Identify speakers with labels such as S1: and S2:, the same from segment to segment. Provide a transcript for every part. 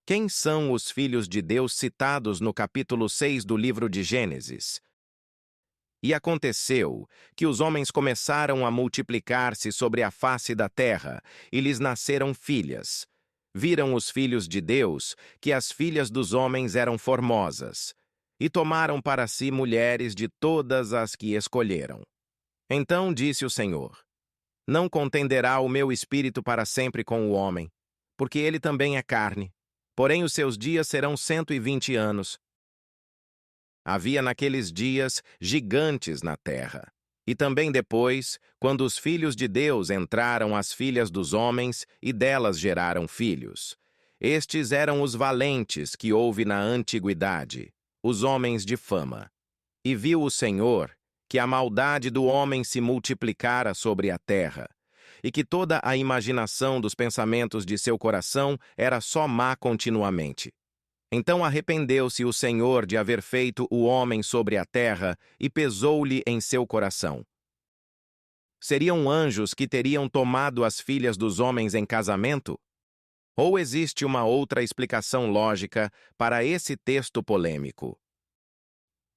S1: Quem são os filhos de Deus citados no capítulo 6 do livro de Gênesis? E aconteceu que os homens começaram a multiplicar-se sobre a face da terra, e lhes nasceram filhas. Viram os filhos de Deus que as filhas dos homens eram formosas, e tomaram para si mulheres de todas as que escolheram. Então disse o Senhor: Não contenderá o meu espírito para sempre com o homem, porque ele também é carne. Porém os seus dias serão 120 anos. Havia naqueles dias gigantes na terra. E também depois, quando os filhos de Deus entraram as filhas dos homens e delas geraram filhos. Estes eram os valentes que houve na antiguidade, os homens de fama. E viu o Senhor que a maldade do homem se multiplicara sobre a terra, e que toda a imaginação dos pensamentos de seu coração era só má continuamente. Então arrependeu-se o Senhor de haver feito o homem sobre a terra e pesou-lhe em seu coração. Seriam anjos que teriam tomado as filhas dos homens em casamento? Ou existe uma outra explicação lógica para esse texto polêmico?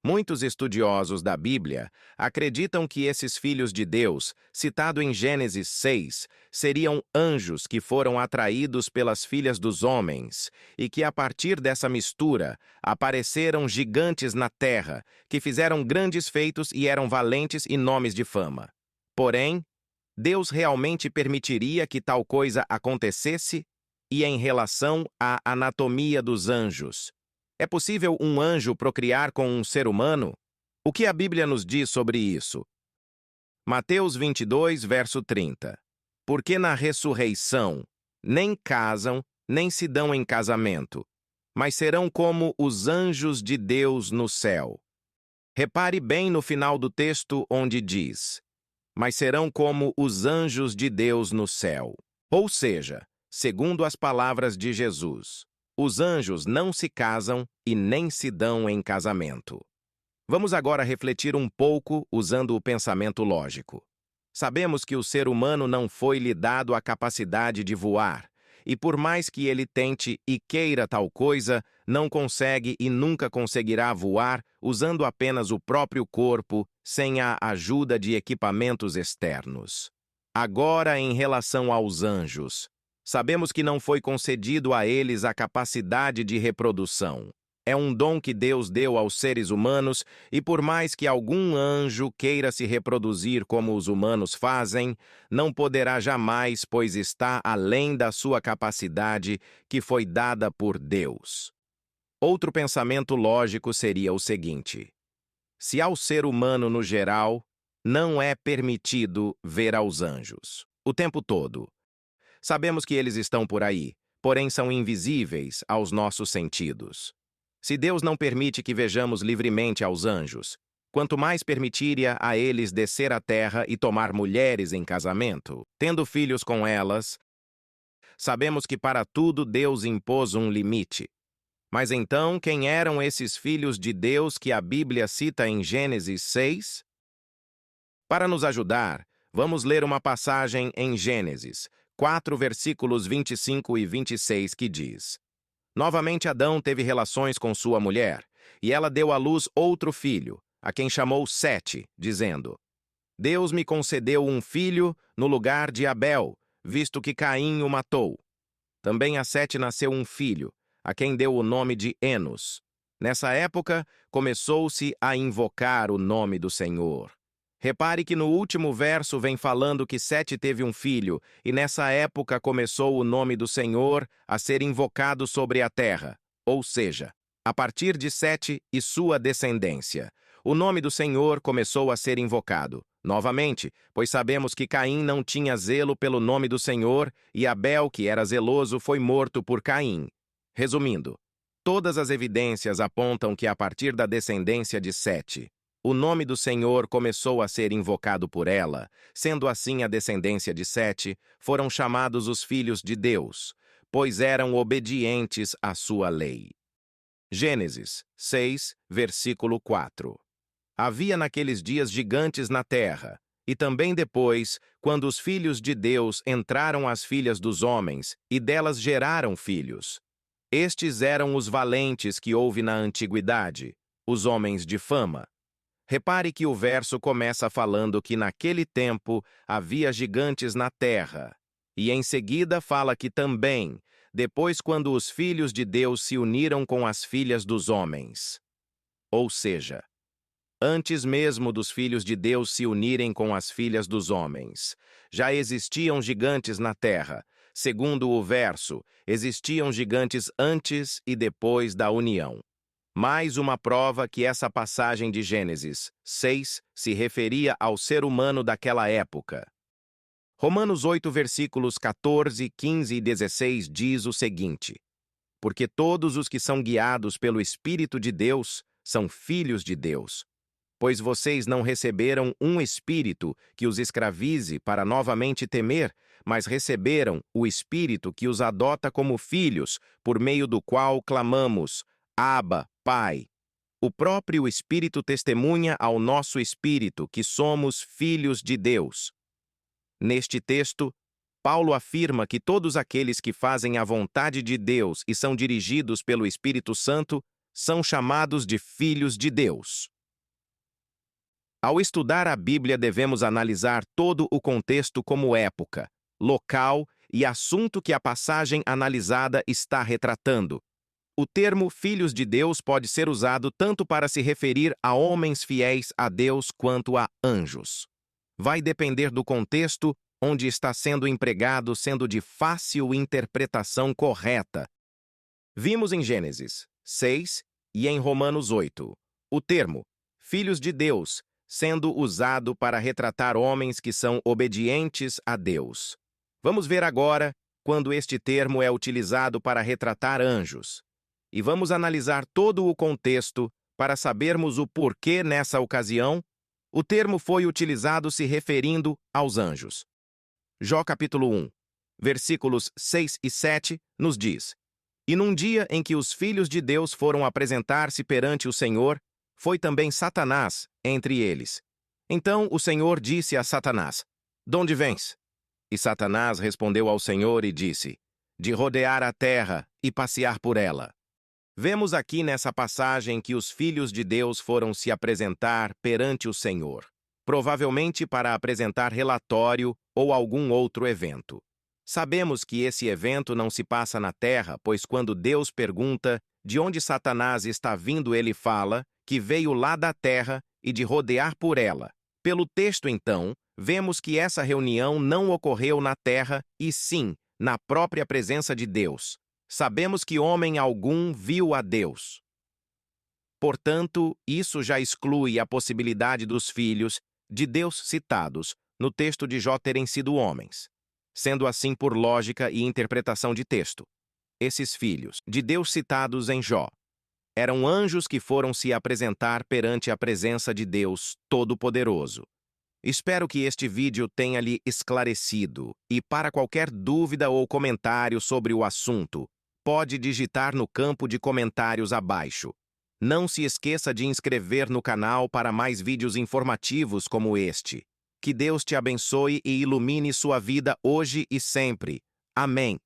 S1: Muitos estudiosos da Bíblia acreditam que esses filhos de Deus, citado em Gênesis 6, seriam anjos que foram atraídos pelas filhas dos homens e que, a partir dessa mistura, apareceram gigantes na terra, que fizeram grandes feitos e eram valentes e nomes de fama. Porém, Deus realmente permitiria que tal coisa acontecesse? E em relação à anatomia dos anjos, é possível um anjo procriar com um ser humano? O que a Bíblia nos diz sobre isso? Mateus 22, verso 30. Porque na ressurreição nem casam, nem se dão em casamento, mas serão como os anjos de Deus no céu. Repare bem no final do texto onde diz: mas serão como os anjos de Deus no céu. Ou seja, segundo as palavras de Jesus, os anjos não se casam e nem se dão em casamento. Vamos agora refletir um pouco usando o pensamento lógico. Sabemos que o ser humano não foi-lhe dado a capacidade de voar, e por mais que ele tente e queira tal coisa, não consegue e nunca conseguirá voar usando apenas o próprio corpo, sem a ajuda de equipamentos externos. Agora, em relação aos anjos, sabemos que não foi concedido a eles a capacidade de reprodução. É um dom que Deus deu aos seres humanos e, por mais que algum anjo queira se reproduzir como os humanos fazem, não poderá jamais, pois está além da sua capacidade que foi dada por Deus. Outro pensamento lógico seria o seguinte: se ao ser humano no geral não é permitido ver aos anjos o tempo todo, sabemos que eles estão por aí, porém são invisíveis aos nossos sentidos. Se Deus não permite que vejamos livremente aos anjos, quanto mais permitiria a eles descer à terra e tomar mulheres em casamento, tendo filhos com elas. Sabemos que para tudo Deus impôs um limite. Mas então, quem eram esses filhos de Deus que a Bíblia cita em Gênesis 6? Para nos ajudar, vamos ler uma passagem em Gênesis 4, versículos 25 e 26, que diz: Novamente Adão teve relações com sua mulher, e ela deu à luz outro filho, a quem chamou Sete, dizendo: Deus me concedeu um filho no lugar de Abel, visto que Caim o matou. Também a Sete nasceu um filho, a quem deu o nome de Enos. Nessa época, começou-se a invocar o nome do Senhor. Repare que no último verso vem falando que Sete teve um filho, e nessa época começou o nome do Senhor a ser invocado sobre a terra, ou seja, a partir de Sete e sua descendência. O nome do Senhor começou a ser invocado, novamente, pois sabemos que Caim não tinha zelo pelo nome do Senhor, e Abel, que era zeloso, foi morto por Caim. Resumindo, todas as evidências apontam que a partir da descendência de Sete, o nome do Senhor começou a ser invocado por ela, sendo assim a descendência de Sete, foram chamados os filhos de Deus, pois eram obedientes à sua lei. Gênesis 6, versículo 4. Havia naqueles dias gigantes na terra, e também depois, quando os filhos de Deus entraram as filhas dos homens, e delas geraram filhos. Estes eram os valentes que houve na antiguidade, os homens de fama. Repare que o verso começa falando que naquele tempo havia gigantes na terra, e em seguida fala que também, depois quando os filhos de Deus se uniram com as filhas dos homens. Ou seja, antes mesmo dos filhos de Deus se unirem com as filhas dos homens, já existiam gigantes na terra. Segundo o verso, existiam gigantes antes e depois da união. Mais uma prova que essa passagem de Gênesis 6 se referia ao ser humano daquela época. Romanos 8, versículos 14, 15 e 16 diz o seguinte: Porque todos os que são guiados pelo Espírito de Deus são filhos de Deus. Pois vocês não receberam um espírito que os escravize para novamente temer, mas receberam o Espírito que os adota como filhos, por meio do qual clamamos: Abba, Pai. O próprio Espírito testemunha ao nosso espírito que somos filhos de Deus. Neste texto, Paulo afirma que todos aqueles que fazem a vontade de Deus e são dirigidos pelo Espírito Santo são chamados de filhos de Deus. Ao estudar a Bíblia, devemos analisar todo o contexto como época, local e assunto que a passagem analisada está retratando. O termo filhos de Deus pode ser usado tanto para se referir a homens fiéis a Deus quanto a anjos. Vai depender do contexto onde está sendo empregado, sendo de fácil interpretação correta. Vimos em Gênesis 6 e em Romanos 8 o termo filhos de Deus sendo usado para retratar homens que são obedientes a Deus. Vamos ver agora quando este termo é utilizado para retratar anjos. E vamos analisar todo o contexto para sabermos o porquê nessa ocasião o termo foi utilizado se referindo aos anjos. Jó capítulo 1, versículos 6 e 7 nos diz: E num dia em que os filhos de Deus foram apresentar-se perante o Senhor, foi também Satanás entre eles. Então o Senhor disse a Satanás: Donde vens? E Satanás respondeu ao Senhor e disse: De rodear a terra e passear por ela. Vemos aqui nessa passagem que os filhos de Deus foram se apresentar perante o Senhor, provavelmente para apresentar relatório ou algum outro evento. Sabemos que esse evento não se passa na terra, pois quando Deus pergunta de onde Satanás está vindo, ele fala que veio lá da terra e de rodear por ela. Pelo texto, então, vemos que essa reunião não ocorreu na terra, e sim na própria presença de Deus. Sabemos que homem algum viu a Deus. Portanto, isso já exclui a possibilidade dos filhos de Deus citados no texto de Jó terem sido homens. Sendo assim por lógica e interpretação de texto, esses filhos de Deus citados em Jó eram anjos que foram se apresentar perante a presença de Deus Todo-Poderoso. Espero que este vídeo tenha lhe esclarecido, e para qualquer dúvida ou comentário sobre o assunto, pode digitar no campo de comentários abaixo. Não se esqueça de inscrever no canal para mais vídeos informativos como este. Que Deus te abençoe e ilumine sua vida hoje e sempre. Amém.